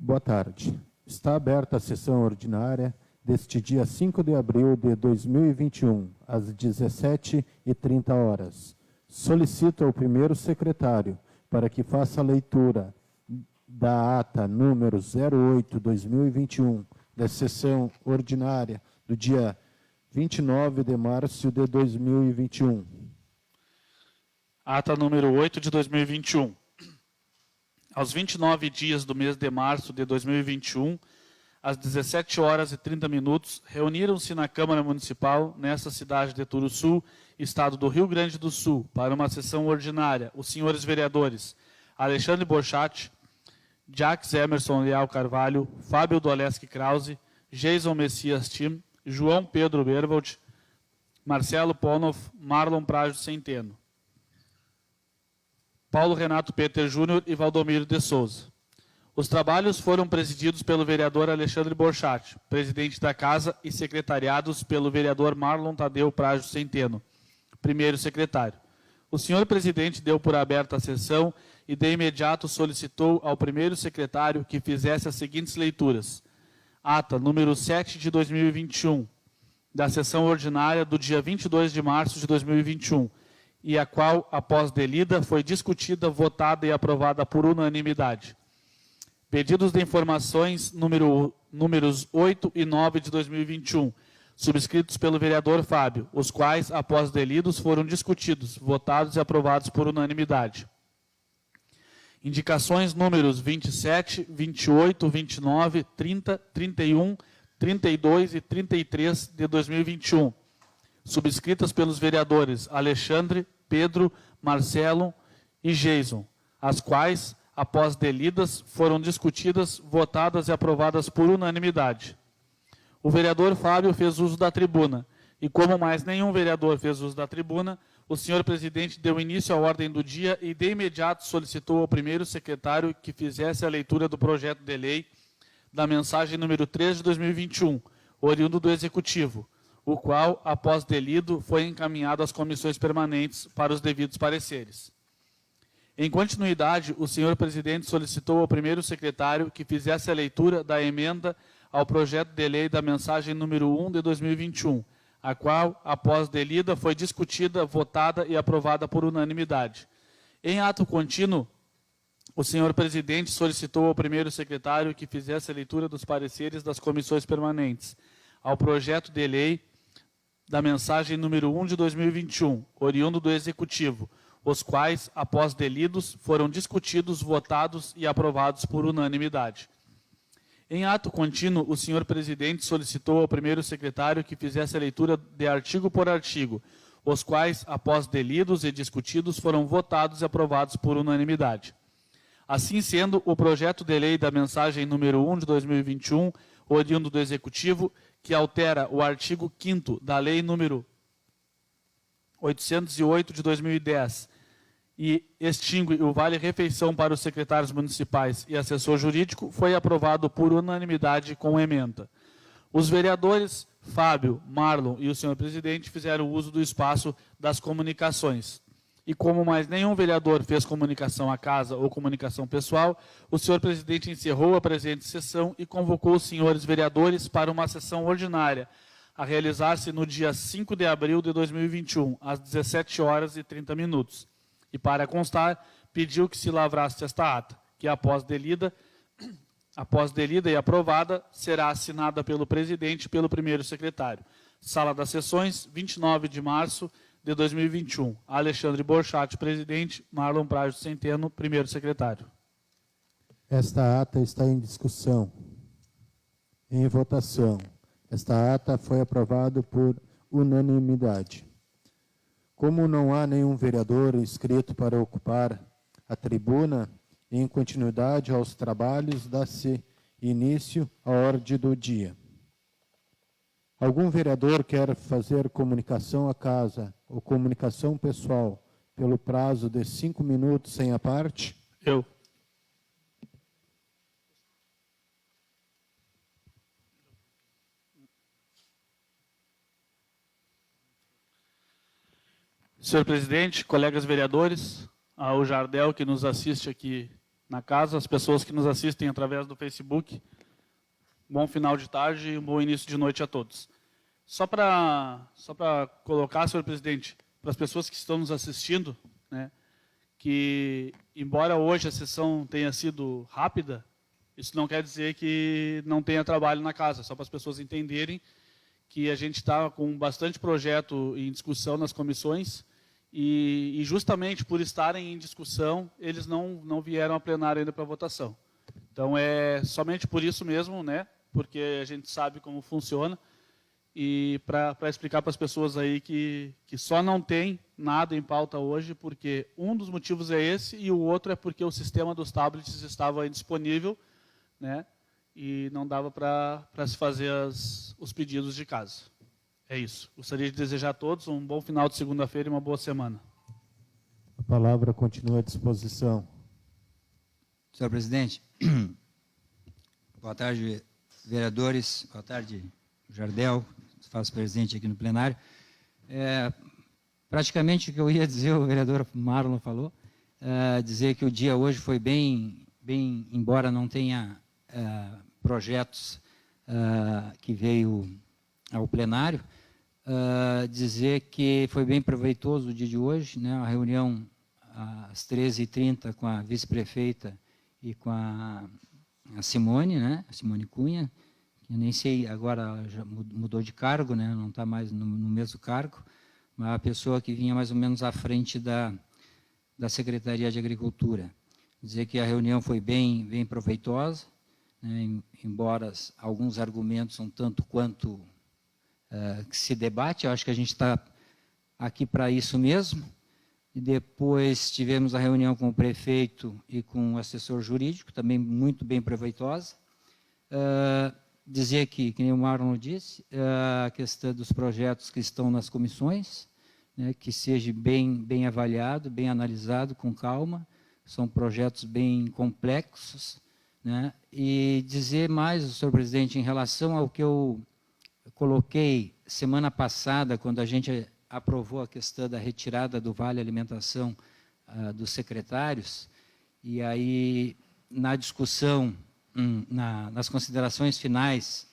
Boa tarde. Está aberta a sessão ordinária deste dia 5 de abril de 2021, às 17h30. Solicito ao primeiro secretário para que faça a leitura da ata número 08/2021, da sessão ordinária do dia 29 de março de 2021. Ata número 8 de 2021. Aos 29 dias do mês de março de 2021, às 17h30, reuniram-se na Câmara Municipal, nesta cidade de Turuçu, Estado do Rio Grande do Sul, para uma sessão ordinária, os senhores vereadores Alexandre Borchat, Jacques Emerson Leal Carvalho, Fábio Doleski Krause, Jason Messias Tim, João Pedro Berwald, Marcelo Ponoff, Marlon Prajo Centeno, Paulo Renato Peter Júnior e Valdomiro de Souza. Os trabalhos foram presididos pelo vereador Alexandre Borchat, presidente da Casa, e secretariados pelo vereador Marlon Tadeu Prajo Centeno, primeiro secretário. O senhor presidente deu por aberta a sessão e de imediato solicitou ao primeiro secretário que fizesse as seguintes leituras. Ata número 7 de 2021, da sessão ordinária do dia 22 de março de 2021, e a qual, após delida, foi discutida, votada e aprovada por unanimidade. Pedidos de informações números 8 e 9 de 2021, subscritos pelo vereador Fábio, os quais, após delidos, foram discutidos, votados e aprovados por unanimidade. Indicações números 27, 28, 29, 30, 31, 32 e 33 de 2021, subscritas pelos vereadores Alexandre, Pedro, Marcelo e Jason, as quais, após delidas, foram discutidas, votadas e aprovadas por unanimidade. O vereador Fábio fez uso da tribuna, e como mais nenhum vereador fez uso da tribuna, o senhor presidente deu início à ordem do dia e de imediato solicitou ao primeiro secretário que fizesse a leitura do projeto de lei da mensagem número 3 de 2021, oriundo do Executivo, o qual, após delido, foi encaminhado às comissões permanentes para os devidos pareceres. Em continuidade, o senhor presidente solicitou ao primeiro secretário que fizesse a leitura da emenda ao projeto de lei da mensagem número 1 de 2021, a qual, após delida, foi discutida, votada e aprovada por unanimidade. Em ato contínuo, o senhor presidente solicitou ao primeiro secretário que fizesse a leitura dos pareceres das comissões permanentes ao projeto de lei da mensagem número 1 de 2021, oriundo do Executivo, os quais, após delidos, foram discutidos, votados e aprovados por unanimidade. Em ato contínuo, o senhor presidente solicitou ao primeiro secretário que fizesse a leitura de artigo por artigo, os quais, após delidos e discutidos, foram votados e aprovados por unanimidade. Assim sendo, o projeto de lei da mensagem número 1 de 2021, oriundo do Executivo, que altera o artigo 5º da Lei número 808 de 2010 e extingue o vale-refeição para os secretários municipais e assessor jurídico, foi aprovado por unanimidade com emenda. Os vereadores Fábio, Marlon e o senhor presidente fizeram uso do espaço das comunicações. E como mais nenhum vereador fez comunicação à casa ou comunicação pessoal, o senhor presidente encerrou a presente sessão e convocou os senhores vereadores para uma sessão ordinária, a realizar-se no dia 5 de abril de 2021, às 17h30. E, para constar, pediu que se lavrasse esta ata, que após delida e aprovada, será assinada pelo presidente e pelo primeiro secretário. Sala das Sessões, 29 de março de 2021. Alexandre Borchat, presidente, Marlon Prajo Centeno, primeiro secretário. Esta ata está em discussão. Em votação. Esta ata foi aprovada por unanimidade. Como não há nenhum vereador inscrito para ocupar a tribuna, em continuidade aos trabalhos, dá-se início à ordem do dia. Algum vereador quer fazer comunicação à casa ou comunicação pessoal pelo prazo de 5 minutos sem a parte? Eu. Senhor presidente, colegas vereadores, ao Jardel, que nos assiste aqui na casa, as pessoas que nos assistem através do Facebook. Bom final de tarde e um bom início de noite a todos. Só para colocar, senhor presidente, para as pessoas que estão nos assistindo, né, que, embora hoje a sessão tenha sido rápida, isso não quer dizer que não tenha trabalho na casa, só para as pessoas entenderem que a gente está com bastante projeto em discussão nas comissões e justamente por estarem em discussão, eles não vieram a plenário ainda para votação. Então, é somente por isso mesmo, né, porque a gente sabe como funciona, e para explicar para as pessoas aí que só não tem nada em pauta hoje, porque um dos motivos é esse, e o outro é porque o sistema dos tablets estava indisponível, né, e não dava para se fazer os pedidos de casa. É isso. Gostaria de desejar a todos um bom final de segunda-feira e uma boa semana. A palavra continua à disposição. Senhor presidente, boa tarde, vereadores, boa tarde, Jardel, que faz presente aqui no plenário. Praticamente o que eu ia dizer, o vereador Marlon falou, dizer que o dia hoje foi bem embora não tenha projetos que veio ao plenário, dizer que foi bem proveitoso o dia de hoje, né, a reunião às 13h30 com a vice-prefeita e com a Simone, né, a Simone Cunha, que eu nem sei, agora ela já mudou de cargo, né, não está mais no mesmo cargo, mas a pessoa que vinha mais ou menos à frente da Secretaria de Agricultura. Dizer que a reunião foi bem proveitosa, né, embora alguns argumentos um tanto quanto que se debate, eu acho que a gente está aqui para isso mesmo. E depois tivemos a reunião com o prefeito e com o assessor jurídico, também muito bem proveitosa. Dizer que nem o Marlon disse, a questão dos projetos que estão nas comissões, né, que seja bem avaliado, bem analisado, com calma. São projetos bem complexos, né? E dizer mais, senhor presidente, em relação ao que eu coloquei semana passada, quando a gente aprovou a questão da retirada do Vale Alimentação dos secretários, e aí, na discussão, nas considerações finais,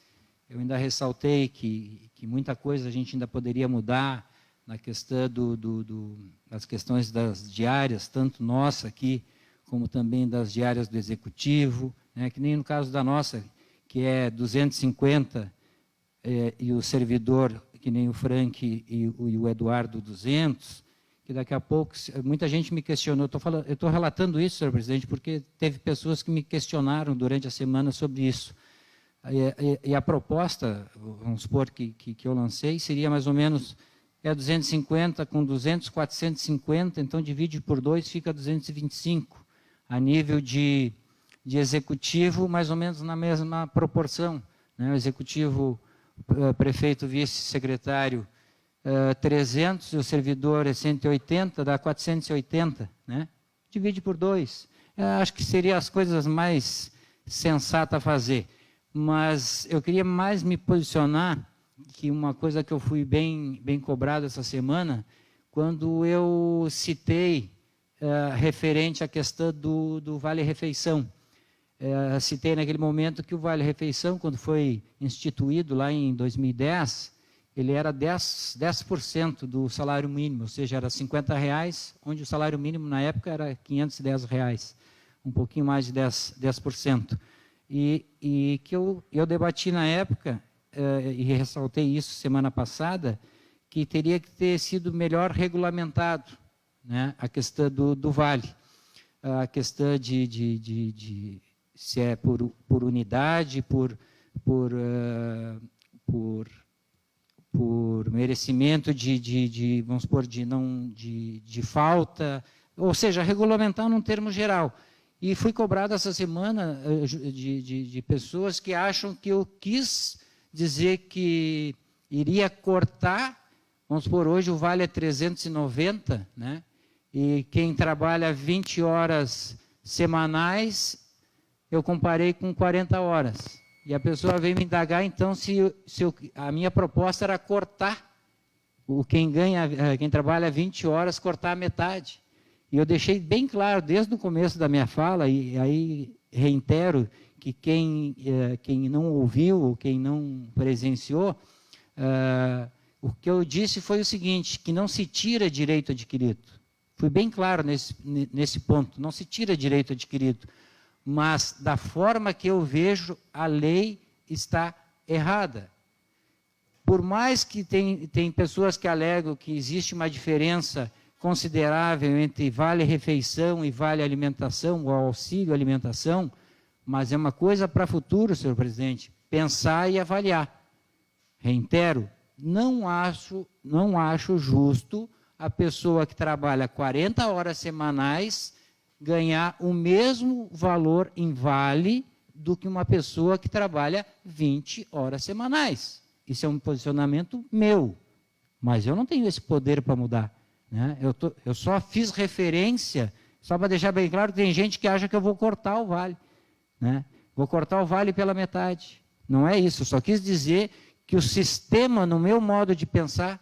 eu ainda ressaltei que muita coisa a gente ainda poderia mudar na questão das questões das diárias, tanto nossa aqui, como também das diárias do Executivo, né, que nem no caso da nossa, que é 250, e o servidor, que nem o Frank e o Eduardo, 200, que daqui a pouco, muita gente me questionou, eu estou relatando isso, senhor presidente, porque teve pessoas que me questionaram durante a semana sobre isso. E a proposta, vamos supor que eu lancei, seria mais ou menos 250 com 200, 450, então divide por 2, fica 225. A nível de executivo, mais ou menos na mesma proporção, né? O executivo, prefeito, vice-secretário, 300, e o servidor é 180, dá 480, né? Divide por 2. Acho que seria as coisas mais sensatas a fazer. Mas eu queria mais me posicionar, que uma coisa que eu fui bem cobrado essa semana, quando eu citei referente à questão do Vale Refeição. Citei naquele momento que o Vale Refeição, quando foi instituído lá em 2010, ele era 10% do salário mínimo, ou seja, era R$50, onde o salário mínimo na época era R$510, um pouquinho mais de 10%. E que eu debati na época, e ressaltei isso semana passada, que teria que ter sido melhor regulamentado, né, a questão do Vale, a questão de se é por unidade, por merecimento vamos supor, de falta, ou seja, regulamentar num termo geral. E fui cobrado essa semana de pessoas que acham que eu quis dizer que iria cortar, vamos supor, hoje o vale é 390, né? E quem trabalha 20 horas semanais, eu comparei com 40 horas. E a pessoa veio me indagar, então, a minha proposta era cortar, quem trabalha 20 horas, cortar a metade. E eu deixei bem claro desde o começo da minha fala, e aí reitero que quem não ouviu, quem não presenciou, o que eu disse foi o seguinte, que não se tira direito adquirido. Fui bem claro nesse ponto, não se tira direito adquirido. Mas, da forma que eu vejo, a lei está errada. Por mais que tem pessoas que alegam que existe uma diferença considerável entre vale-refeição e vale-alimentação, ou auxílio-alimentação, mas é uma coisa para futuro, senhor presidente, pensar e avaliar. Reitero, não acho justo a pessoa que trabalha 40 horas semanais ganhar o mesmo valor em vale do que uma pessoa que trabalha 20 horas semanais. Isso é um posicionamento meu, mas eu não tenho esse poder para mudar. Né? Eu só fiz referência, só para deixar bem claro, tem gente que acha que eu vou cortar o vale. Né? Vou cortar o vale pela metade. Não é isso, eu só quis dizer que o sistema, no meu modo de pensar,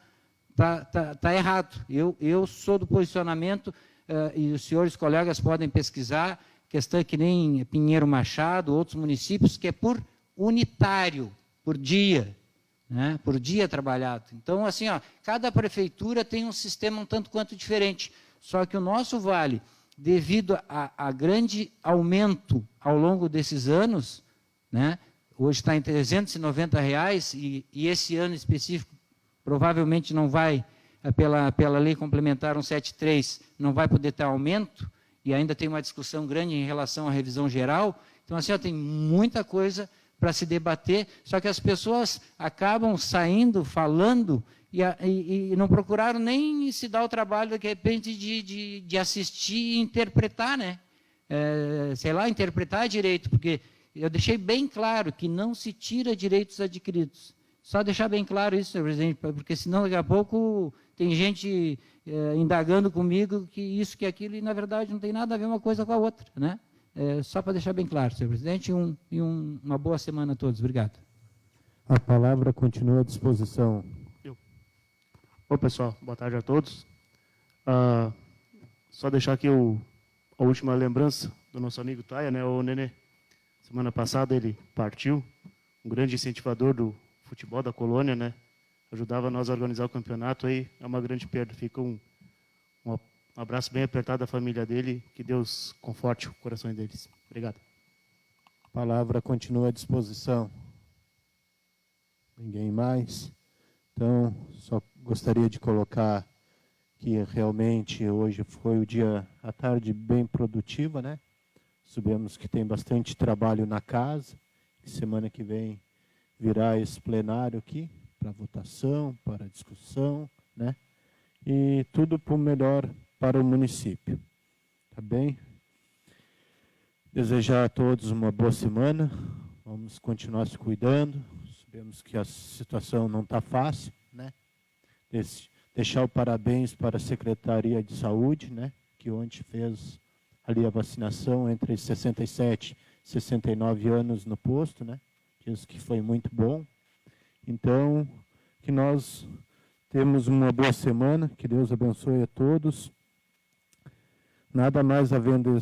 está errado. Eu sou do posicionamento, e os senhores colegas podem pesquisar, questão que nem Pinheiro Machado, outros municípios, que é por unitário, por dia. Né, por dia trabalhado. Então, assim, cada prefeitura tem um sistema um tanto quanto diferente. Só que o nosso vale, devido a grande aumento ao longo desses anos, né, hoje está em R$ 390, e esse ano específico provavelmente não vai, pela lei complementar 173, não vai poder ter aumento, e ainda tem uma discussão grande em relação à revisão geral. Então, assim, tem muita coisa para se debater, só que as pessoas acabam saindo, falando, e não procuraram nem se dar o trabalho, de repente, de assistir e interpretar, né? Interpretar direito, porque eu deixei bem claro que não se tira direitos adquiridos. Só deixar bem claro isso, senhor presidente, porque senão daqui a pouco tem gente indagando comigo que isso, que aquilo, e na verdade não tem nada a ver uma coisa com a outra, né? Só para deixar bem claro, senhor presidente, uma boa semana a todos. Obrigado. A palavra continua à disposição. Bom, pessoal, boa tarde a todos. Só deixar aqui a última lembrança do nosso amigo Taia, né, o Nenê. Semana passada ele partiu, um grande incentivador do futebol da colônia, né? Ajudava nós a organizar o campeonato, aí é uma grande perda. Fica um abraço bem apertado à família dele, que Deus conforte o coração deles. Obrigado. A palavra continua à disposição. Ninguém mais? Então, só gostaria de colocar que realmente hoje foi o dia, a tarde bem produtiva, né? Sabemos que tem bastante trabalho na casa, e semana que vem virá esse plenário aqui, para votação, para discussão, né? E tudo por melhor para o município. Tá bem? Desejar a todos uma boa semana. Vamos continuar se cuidando. Sabemos que a situação não está fácil, né? Deixar o parabéns para a Secretaria de Saúde, né? Que ontem fez ali a vacinação entre 67 e 69 anos no posto, né? Isso que foi muito bom. Então, que nós temos uma boa semana, que Deus abençoe a todos. Nada mais havendo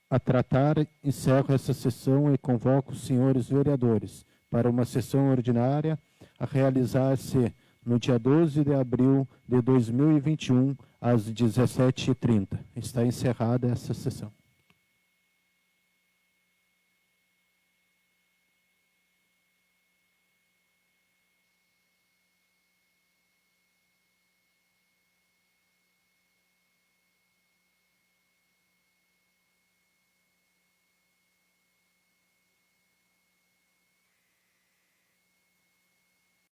a tratar, encerro essa sessão e convoco os senhores vereadores para uma sessão ordinária a realizar-se no dia 12 de abril de 2021, às 17h30. Está encerrada essa sessão.